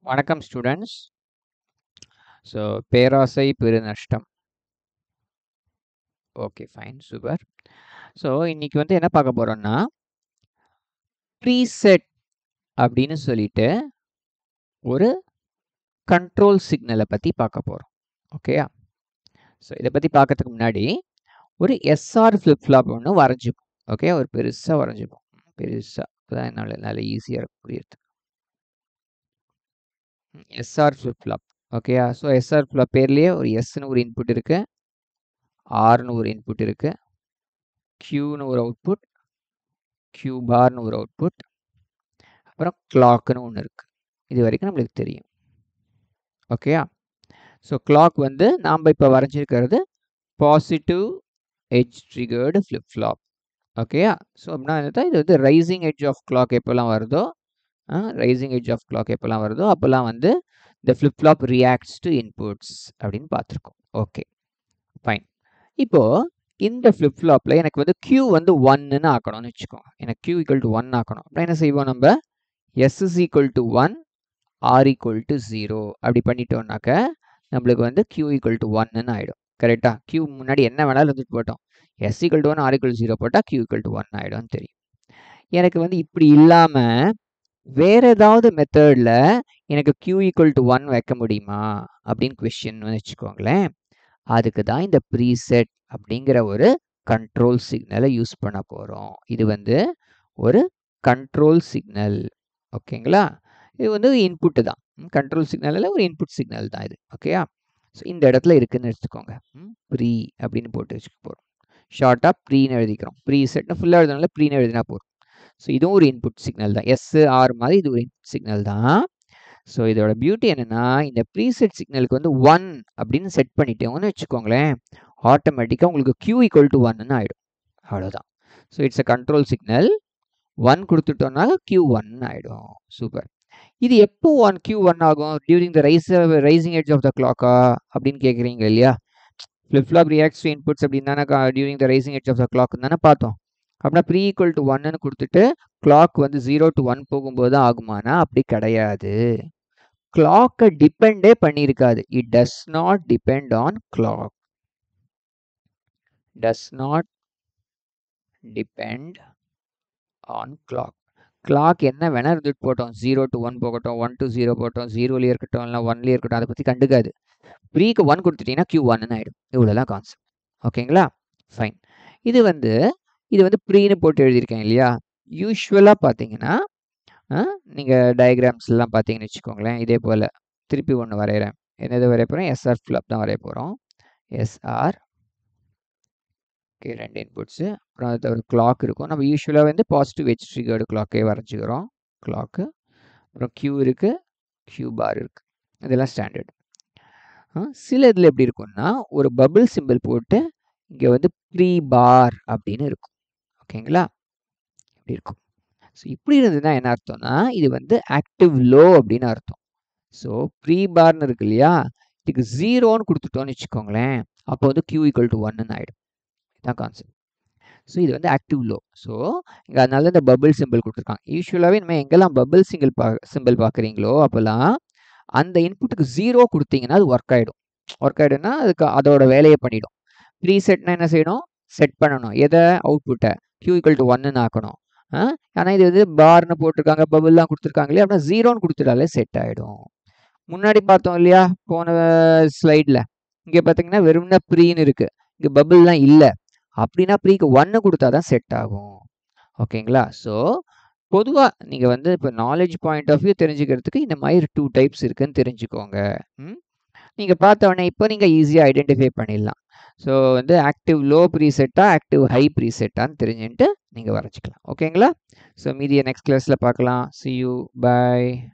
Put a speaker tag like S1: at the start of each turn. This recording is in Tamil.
S1: வணக்கம் ஸ்டூடெண்ட்ஸ். ஸோ பேராசை பெருநஷ்டம். Okay, fine, super. ஸோ இன்னைக்கு வந்து என்ன பார்க்க போறோம்னா, ப்ரீசெட் அப்படின்னு சொல்லிட்டு ஒரு கண்ட்ரோல் சிக்னலை பற்றி பார்க்க போகிறோம். ஓகேயா? ஸோ இதை பற்றி பார்க்கறதுக்கு முன்னாடி ஒரு எஸ்ஆர் ஃப்ளிப் ஃப்ளாப் ஒன்று வரைஞ்சிப்போம். ஓகே, ஒரு பெருசாக வரைஞ்சிப்போம். பெருசாக அப்போதான் நல்ல ஈஸியாக இருக்கும் புரியுது. SR flip flop. ஓகேயா? ஸோ எஸ்ஆர் ஃப்ளாப் பேர்லேயே ஒரு எஸ்ன்னு ஒரு இன்புட் இருக்கு, ஆர்னு ஒரு இன்புட் இருக்கு, கியூன்னு ஒரு அவுட்புட், கியூ பார்னு ஒரு அவுட்புட், அப்புறம் கிளாக்னு ஒன்று இருக்கு. இது வரைக்கும் நம்மளுக்கு தெரியும். ஓகேயா? ஸோ கிளாக் வந்து நாம் இப்போ வரைஞ்சிருக்கிறது positive edge triggered flip flop. ஓகேயா? ஸோ அப்படின்னா இது வந்து ரைசிங் எட்ஜ் ஆஃப் கிளாக் எப்போல்லாம் வருதோ, ரைசிங் எட்ஜ் ஆஃப் கிளாக் எப்போல்லாம் வருதோ அப்போல்லாம் வந்து இந்த flip flop reacts to inputs அப்படின்னு பார்த்துருக்கோம். Okay, fine. இப்போ இந்த ஃப்ளிப் ஃப்ளாப்பில் எனக்கு வந்து Q வந்து 1ன்னு ஆக்கணும்னு வச்சுக்கோங்க. எனக்கு Q ஈக்குவல் டு 1 ஆக்கணும். அப்படின்னா என்ன செய்வோம் நம்ம? S is equal to 1, R equal to 0 அப்படி பண்ணிட்டோம்னாக்க நம்மளுக்கு வந்து Q ஈக்குவல் டு 1ன்னு ஆகிடும். கரெக்டா? Q முன்னாடி என்ன வேணாலும் இருந்துட்டு போட்டோம். S equal to 1, R equal to 0 போட்டால் Q ஈக்குவல் டு 1 ஆகிடும்னு தெரியும். எனக்கு வந்து இப்படி இல்லாமல் வேற ஏதாவது மெத்தடில் எனக்கு Q ஈக்குவல் டு 1 வைக்க முடியுமா அப்படின்னு கொஸ்டின் வச்சுக்கோங்களேன். அதுக்கு தான் இந்த ப்ரீசெட் அப்படிங்கிற ஒரு கண்ட்ரோல் சிக்னலை யூஸ் பண்ண போகிறோம். இது வந்து ஒரு கண்ட்ரோல் சிக்னல். ஓகேங்களா? இது வந்து இன்புட்டு தான். கண்ட்ரோல் சிக்னலில் ஒரு இன்புட் சிக்னல் தான் இது. ஓகேயா? ஸோ இந்த இடத்துல இருக்குன்னு எடுத்துக்கோங்க. ப்ரீ அப்படின்னு போட்டு வச்சுக்க போகிறோம். ஷார்ட்டாக ப்ரீன்னு எழுதிக்கிறோம். ப்ரீசெட்னு ஃபுல்லாக எழுதுனால ப்ரீன்னு எழுதினா போதும். ஸோ இதுவும் ஒரு இன்புட் சிக்னல் தான். SR மாதிரி இது ஒரு இன்புட் சிக்னல் தான். ஸோ இதோட பியூட்டி என்னென்னா, இந்த ப்ரீசெட் சிக்னலுக்கு வந்து 1 அப்படின்னு செட் பண்ணிட்டோம்னு வச்சுக்கோங்களேன், ஆட்டோமேட்டிக்காக உங்களுக்கு Q ஈக்குவல் டு 1ன்னு ஆகிடும். அவ்வளோதான். So it's a control signal. 1 கொடுத்துட்டோம்னா Q 1 ஆகிடும். சூப்பர். இது எப்போ Q 1 ஆகும்? During the rising edge of the கிளாக்கா அப்படின்னு கேட்குறீங்க இல்லையா? Flip flop reacts to inputs அப்படின்னு தானே during the rising edge of the clock தானே பார்த்தோம். அப்படின்னா ப்ரீ ஈக்குவல் டு 1ன்னு கொடுத்துட்டு கிளாக் வந்து 0 to 1 போகும்போது தான் ஆகுமானா அப்படி கிடையாது. கிளாக்கை டிபெண்டே பண்ணியிருக்காது. It does not depend on clock. Does not depend on clock. Clock என்ன வேணா இருந்துட்டு போட்டோம். 0 to 1 போகட்டும், 1 to 0 போகட்டும், 0லேயே இருக்கட்டும், இல்லை 1லேயே இருக்கட்டும், அதை பற்றி கண்டுக்காது. ப்ரீக்கு 1 கொடுத்துட்டீங்கன்னா Q 1ன்னு ஆகிடும். இவ்வளோதான் கான்செப்ட். ஓகேங்களா? ஃபைன். இது வந்து ப்ரீன்னு போட்டு எழுதியிருக்கேன் இல்லையா? யூஸ்வலாக பார்த்தீங்கன்னா நீங்கள் டயக்ராம்ஸ்லாம் பார்த்தீங்கன்னு வச்சுக்கோங்களேன், இதே போல் திருப்பி ஒன்று வரைகிறேன். என்னது வரைய போகிறோம்? SR ஃப்ளாப் தான் வரைய போகிறோம். SR. Okay, 2 inputs. அப்புறம் அது ஒரு கிளாக் இருக்கும். நம்ம யூஸ்வலாக வந்து பாசிட்டிவ் எட்ஜ் ட்ரிகர்டு கிளாக்கே வரைஞ்சிக்கிறோம். கிளாக்கு. அப்புறம் Q இருக்குது, Q பார் இருக்குது. இதெல்லாம் ஸ்டாண்டர்ட். சில இதில் எப்படி இருக்கும்னா, ஒரு பபிள் சிம்பிள் போட்டு இங்கே வந்து ப்ரீ பார் அப்படின்னு இருக்கும். ஓகேங்களா? இப்படி இருக்கும். ஸோ இப்படி இருந்ததுன்னா என்ன அர்த்தம்னா, இது வந்து ஆக்டிவ் லோ அப்படின்னு அர்த்தம். ஸோ ப்ரீ பார்னு இருக்கு இல்லையா? இதுக்கு 0ன்னு கொடுத்துட்டோன்னு வச்சுக்கோங்களேன், அப்போ வந்து Q ஈக்குவல் டு 1ன்னு ஆகிடும். இதுதான் கான்செப்ட். ஸோ இது வந்து ஆக்டிவ் லோ. ஸோ இங்கே அதனால இந்த பபிள் சிம்பிள் கொடுத்துருக்காங்க. யூஸ்வலாகவே நம்ம எங்கெல்லாம் பபிள் சிம்பிள் பார்க்குறீங்களோ அப்போல்லாம் அந்த இன்புட்டுக்கு 0 கொடுத்தீங்கன்னா அது ஒர்க் ஆகிடும். ஒர்க் ஆகிடும்னா அதுக்கு அதோட வேலையை பண்ணிடும். ப்ரீசெட்னா என்ன செய்யணும்? செட் பண்ணணும். எதை? அவுட்புட்டை Q ஈக்குவல் டு 1ன்னு ஆக்கணும். ஆனால் இது வந்து பார்னு போட்டிருக்காங்க, பபிள்லாம் கொடுத்துருக்காங்க இல்லையா? அப்படின்னா 0ன்னு கொடுத்துட்டாலே செட் ஆகிடும். முன்னாடி பார்த்தோம் இல்லையா போன ஸ்லைடில்? இங்கே பார்த்தீங்கன்னா வெறும்னா ப்ரீன்னு இருக்குது, இங்கே பபிள்லாம் இல்லை. அப்படின்னா ப்ரீக்கு 1 கொடுத்தா தான் செட் ஆகும். ஓகேங்களா? ஸோ பொதுவாக நீங்கள் வந்து இப்போ நாலேஜ் பாயிண்ட் ஆஃப் வியூ தெரிஞ்சுக்கிறதுக்கு இந்த மாதிரி 2 டைப்ஸ் இருக்குன்னு தெரிஞ்சுக்கோங்க. நீங்கள் பார்த்த உடனே இப்போ நீங்கள் ஈஸியாக ஐடென்டிஃபை பண்ணிடலாம். ஸோ வந்து ஆக்டிவ் லோ ப்ரீசெட்டா, ஆக்டிவ் ஹை ப்ரீசெட்டான்னு தெரிஞ்சுட்டு நீங்கள் வரைச்சிக்கலாம். ஓகேங்களா? ஸோ மீதியை நெக்ஸ்ட் கிளாஸில் பார்க்கலாம். See you. Bye.